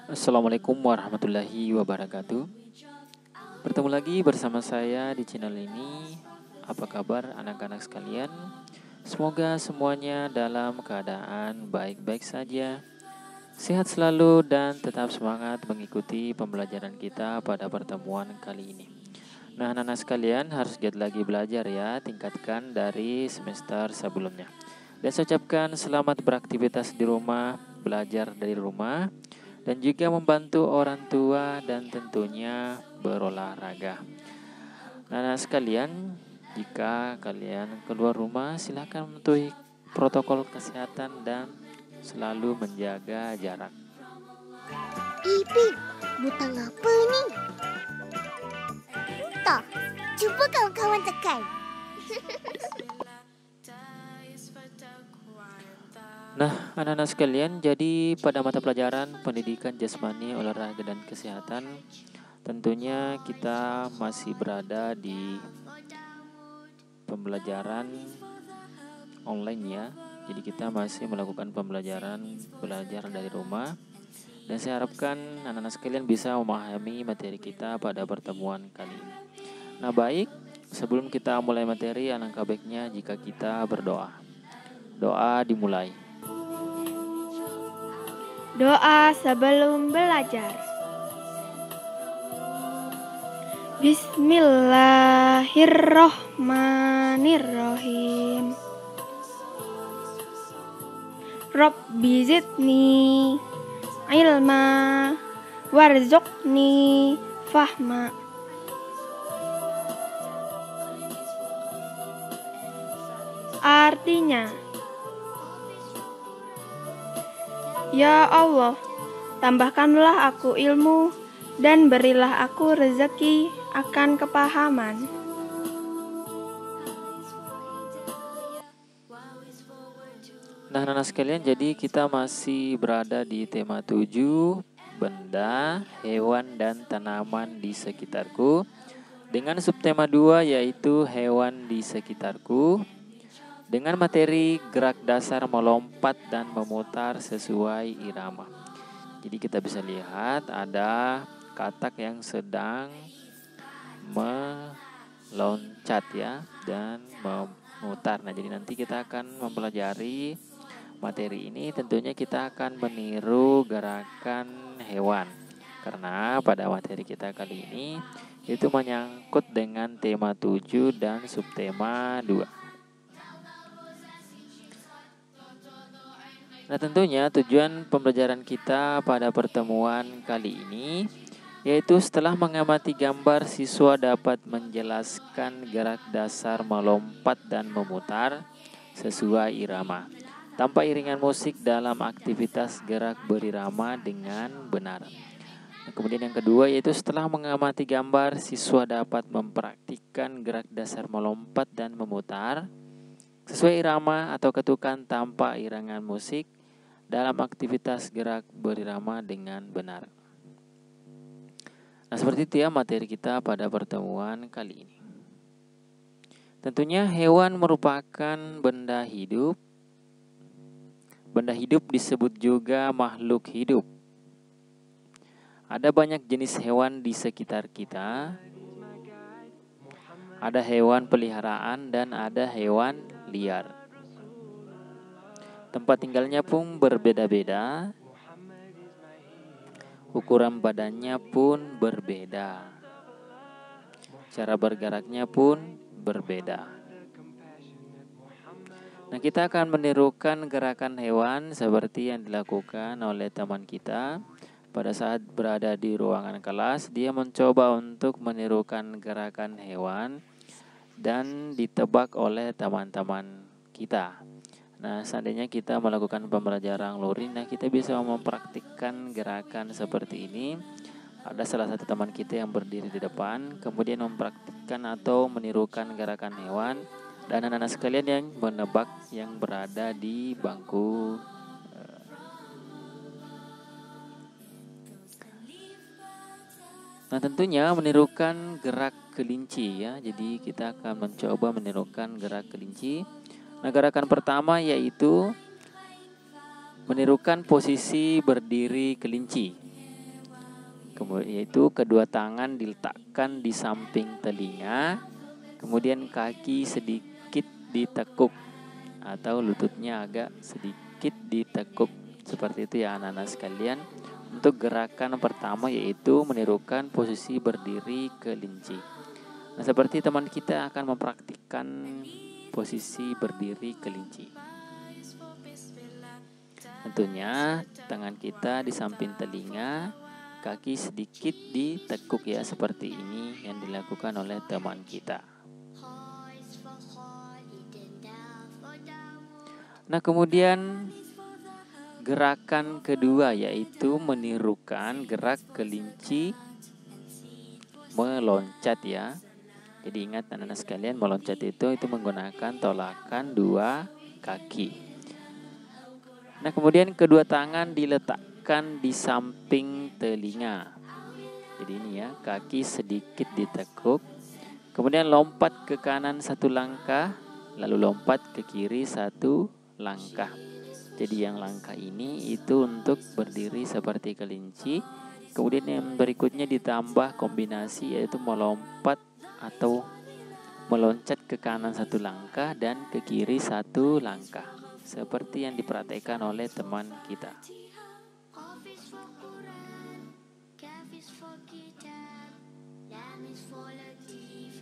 Assalamualaikum warahmatullahi wabarakatuh. Bertemu lagi bersama saya di channel ini. Apa kabar anak-anak sekalian? Semoga semuanya dalam keadaan baik-baik saja, sehat selalu dan tetap semangat mengikuti pembelajaran kita pada pertemuan kali ini. Nah, anak-anak sekalian harus giat lagi belajar ya, tingkatkan dari semester sebelumnya. Dan saya ucapkan selamat beraktivitas di rumah, belajar dari rumah, dan juga membantu orang tua dan tentunya berolahraga. Nah, sekalian, jika kalian keluar rumah, silakan mematuhi protokol kesehatan dan selalu menjaga jarak. Ipin, butang apa ni? Tak, cuba kawan-kawan tekan. Nah, anak-anak sekalian, jadi pada mata pelajaran pendidikan jasmani, olahraga, dan kesehatan, tentunya kita masih berada di pembelajaran online ya. Jadi kita masih melakukan pembelajaran belajar dari rumah. Dan saya harapkan anak-anak sekalian bisa memahami materi kita pada pertemuan kali ini. Nah baik, sebelum kita mulai materi, alangkah baiknya jika kita berdoa. Doa dimulai. Doa sebelum belajar. Bismillahirrohmanirrohim. Rabbi zidni ilma warzuqni fahma. Artinya, ya Allah, tambahkanlah aku ilmu dan berilah aku rezeki akan kepahaman. Nah anak-anak sekalian, jadi kita masih berada di tema 7, benda, hewan, dan tanaman di sekitarku. Dengan subtema 2 yaitu hewan di sekitarku. Dengan materi gerak dasar melompat dan memutar sesuai irama. Jadi kita bisa lihat ada katak yang sedang meloncat ya dan memutar. Nah, jadi nanti kita akan mempelajari materi ini, tentunya kita akan meniru gerakan hewan. Karena pada materi kita kali ini itu menyangkut dengan tema 7 dan subtema 2. Nah tentunya tujuan pembelajaran kita pada pertemuan kali ini yaitu setelah mengamati gambar, siswa dapat menjelaskan gerak dasar melompat dan memutar sesuai irama tanpa iringan musik dalam aktivitas gerak berirama dengan benar. Nah, kemudian yang kedua yaitu setelah mengamati gambar, siswa dapat mempraktikkan gerak dasar melompat dan memutar sesuai irama atau ketukan tanpa iringan musik dalam aktivitas gerak berirama dengan benar. Nah seperti itu ya materi kita pada pertemuan kali ini. Tentunya hewan merupakan benda hidup. Benda hidup disebut juga makhluk hidup. Ada banyak jenis hewan di sekitar kita. Ada hewan peliharaan dan ada hewan liar. Tempat tinggalnya pun berbeda-beda. Ukuran badannya pun berbeda. Cara bergeraknya pun berbeda. Nah, kita akan menirukan gerakan hewan seperti yang dilakukan oleh teman kita pada saat berada di ruangan kelas. Dia mencoba untuk menirukan gerakan hewan dan ditebak oleh teman-teman kita. Nah, seandainya kita melakukan pembelajaran luring, nah kita bisa mempraktikkan gerakan seperti ini. Ada salah satu teman kita yang berdiri di depan, kemudian mempraktikkan atau menirukan gerakan hewan, dan anak-anak sekalian yang menebak yang berada di bangku. Nah, tentunya menirukan gerak kelinci ya. Jadi kita akan mencoba menirukan gerak kelinci. Nah, gerakan pertama yaitu menirukan posisi berdiri kelinci. Kemudian yaitu kedua tangan diletakkan di samping telinga, kemudian kaki sedikit ditekuk atau lututnya agak sedikit ditekuk. Seperti itu ya anak-anak sekalian. Untuk gerakan pertama yaitu menirukan posisi berdiri kelinci. Nah, seperti teman kita akan mempraktikkan posisi berdiri kelinci. Tentunya tangan kita di samping telinga, kaki sedikit ditekuk ya, seperti ini yang dilakukan oleh teman kita. Nah, kemudian gerakan kedua yaitu menirukan gerak kelinci meloncat ya. Jadi ingat anak-anak sekalian, meloncat itu menggunakan tolakan dua kaki. Nah, kemudian kedua tangan diletakkan di samping telinga. Jadi ini ya, kaki sedikit ditekuk. Kemudian lompat ke kanan satu langkah, lalu lompat ke kiri satu langkah. Jadi yang langkah ini itu untuk berdiri seperti kelinci. Kemudian yang berikutnya ditambah kombinasi yaitu melompat atau meloncat ke kanan satu langkah dan ke kiri satu langkah. Seperti yang diperhatikan oleh teman kita.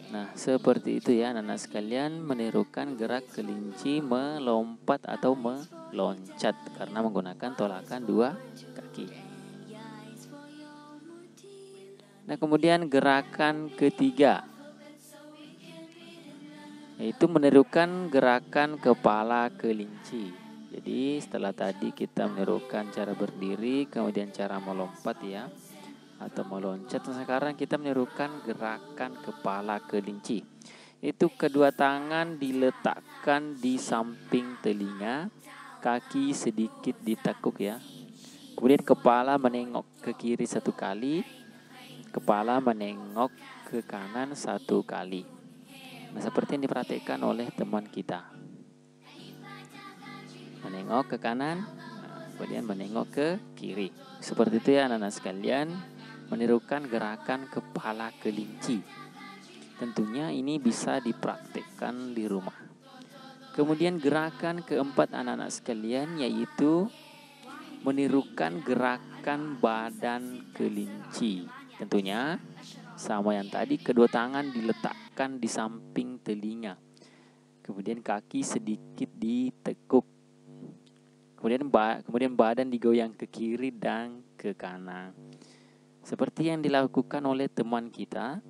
Nah, seperti itu ya anak-anak sekalian, menirukan gerak kelinci melompat atau meloncat karena menggunakan tolakan dua kaki. Nah, kemudian gerakan ketiga yaitu menirukan gerakan kepala kelinci. Jadi setelah tadi kita menirukan cara berdiri, kemudian cara melompat ya atau meloncat. Sekarang kita menirukan gerakan kepala kelinci. Itu kedua tangan diletakkan di samping telinga, kaki sedikit ditekuk ya. Kemudian kepala menengok ke kiri satu kali, kepala menengok ke kanan satu kali. Nah, seperti yang diperhatikan oleh teman kita. Menengok ke kanan, kemudian menengok ke kiri. Seperti itu ya anak-anak sekalian, menirukan gerakan kepala kelinci. Tentunya ini bisa dipraktikkan di rumah. Kemudian gerakan keempat anak-anak sekalian yaitu menirukan gerakan badan kelinci. Tentunya sama yang tadi, kedua tangan diletakkan di samping telinga. Kemudian kaki sedikit ditekuk. Kemudian badan digoyang ke kiri dan ke kanan. Seperti yang dilakukan oleh teman kita.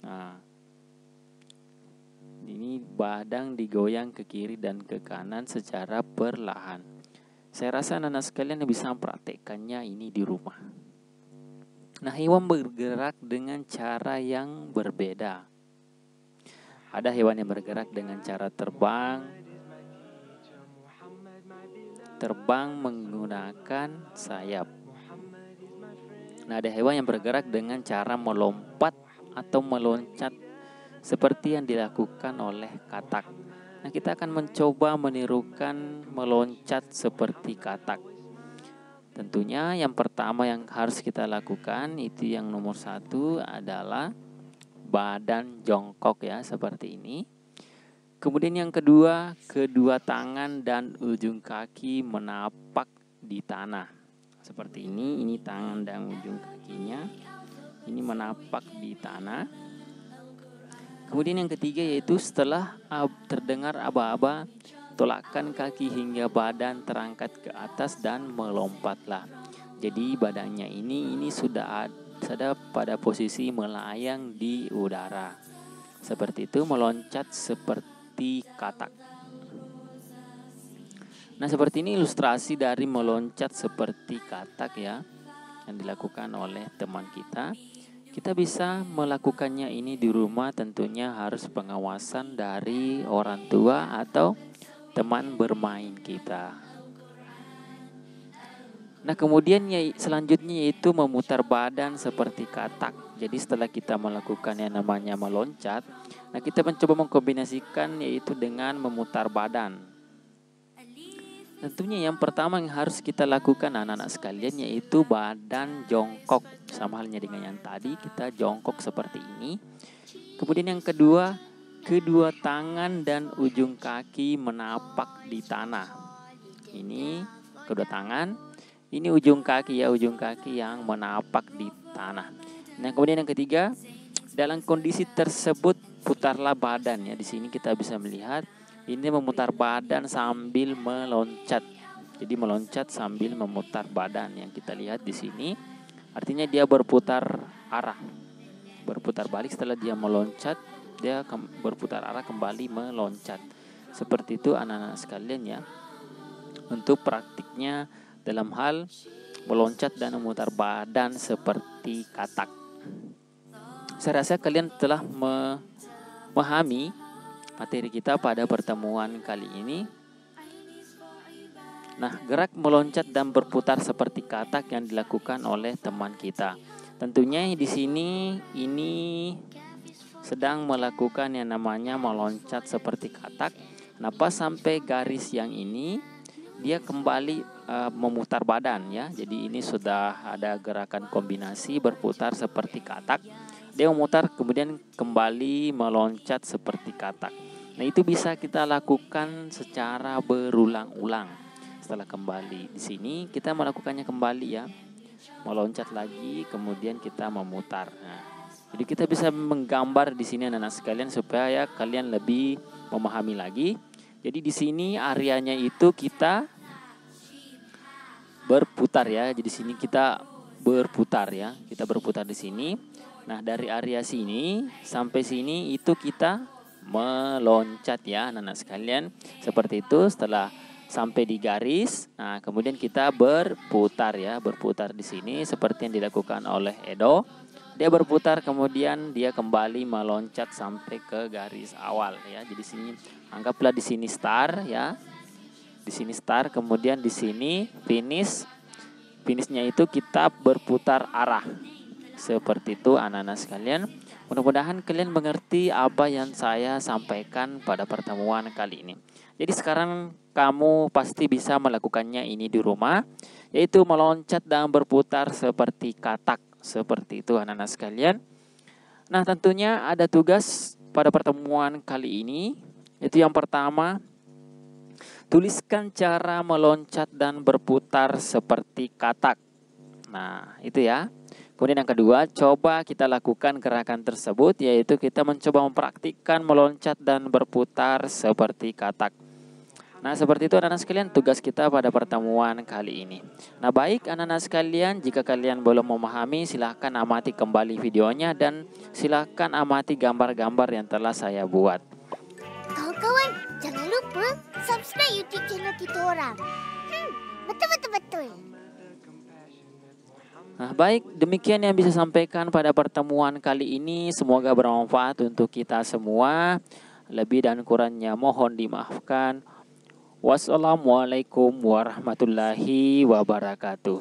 Nah, ini badan digoyang ke kiri dan ke kanan secara perlahan. Saya rasa anak-anak sekalian bisa mempraktekkannya ini di rumah. Nah, hewan bergerak dengan cara yang berbeda. Ada hewan yang bergerak dengan cara terbang menggunakan sayap. Nah, ada hewan yang bergerak dengan cara melompat atau meloncat seperti yang dilakukan oleh katak. Nah, kita akan mencoba menirukan meloncat seperti katak. Tentunya yang pertama yang harus kita lakukan itu yang nomor 1 adalah badan jongkok ya, seperti ini. Kemudian yang kedua, kedua tangan dan ujung kaki menapak di tanah. Seperti ini tangan dan ujung kakinya. Ini menapak di tanah. Kemudian yang ketiga yaitu setelah terdengar aba-aba, tolakkan kaki hingga badan terangkat ke atas dan melompatlah. Jadi badannya ini sudah ada pada posisi melayang di udara. Seperti itu, meloncat seperti katak. Nah, seperti ini ilustrasi dari meloncat seperti katak ya, yang dilakukan oleh teman kita. Kita bisa melakukannya ini di rumah, tentunya harus pengawasan dari orang tua atau teman bermain kita. Nah, kemudian selanjutnya yaitu memutar badan seperti katak. Jadi setelah kita melakukan yang namanya meloncat, nah kita mencoba mengkombinasikan yaitu dengan memutar badan. Tentunya yang pertama yang harus kita lakukan anak-anak sekalian yaitu badan jongkok. Sama halnya dengan yang tadi, kita jongkok seperti ini. Kemudian yang kedua, kedua tangan dan ujung kaki menapak di tanah. Ini kedua tangan, ini ujung kaki ya, ujung kaki yang menapak di tanah. Nah, kemudian yang ketiga, dalam kondisi tersebut putarlah badan ya. Di sini kita bisa melihat ini memutar badan sambil meloncat. Jadi meloncat sambil memutar badan yang kita lihat di sini. Artinya dia berputar arah. Berputar balik setelah dia meloncat, dia berputar arah kembali meloncat. Seperti itu anak-anak sekalian ya. Untuk praktiknya dalam hal meloncat dan memutar badan seperti katak. Saya rasa kalian telah memahami materi kita pada pertemuan kali ini. Nah, gerak meloncat dan berputar seperti katak yang dilakukan oleh teman kita. Tentunya di sini ini sedang melakukan yang namanya meloncat seperti katak. Kenapa sampai garis yang ini dia kembali memutar badan ya. Jadi ini sudah ada gerakan kombinasi berputar seperti katak. Dia memutar kemudian kembali meloncat seperti katak. Nah, itu bisa kita lakukan secara berulang-ulang. Setelah kembali di sini kita melakukannya kembali ya. Meloncat lagi kemudian kita memutar. Nah, jadi kita bisa menggambar di sini anak-anak sekalian supaya kalian lebih memahami lagi. Jadi di sini areanya itu kita berputar ya. Jadi di sini kita berputar ya. Kita berputar di sini. Nah, dari area sini sampai sini itu kita meloncat ya anak-anak sekalian. Seperti itu setelah sampai di garis. Nah, kemudian kita berputar ya, berputar di sini seperti yang dilakukan oleh Edo. Dia berputar kemudian dia kembali meloncat sampai ke garis awal ya. Jadi sini anggaplah di sini start ya. Di sini start kemudian di sini finish. Finishnya itu kita berputar arah. Seperti itu anak-anak sekalian. Mudah-mudahan kalian mengerti apa yang saya sampaikan pada pertemuan kali ini. Jadi sekarang kamu pasti bisa melakukannya ini di rumah, yaitu meloncat dan berputar seperti katak. Seperti itu anak-anak sekalian. Nah, tentunya ada tugas pada pertemuan kali ini, yaitu yang pertama, tuliskan cara meloncat dan berputar seperti katak. Nah, itu ya. Kemudian yang kedua, coba kita lakukan gerakan tersebut, yaitu kita mencoba mempraktikkan meloncat dan berputar seperti katak. Nah, seperti itu anak-anak sekalian tugas kita pada pertemuan kali ini. Nah, baik anak-anak sekalian, jika kalian belum memahami, silahkan amati kembali videonya dan silahkan amati gambar-gambar yang telah saya buat. Kawan-kawan, jangan lupa subscribe YouTube channel kita orang. Betul. Nah, baik, demikian yang bisa sampaikan pada pertemuan kali ini. Semoga bermanfaat untuk kita semua. Lebih dan kurangnya mohon dimaafkan. Wassalamualaikum warahmatullahi wabarakatuh.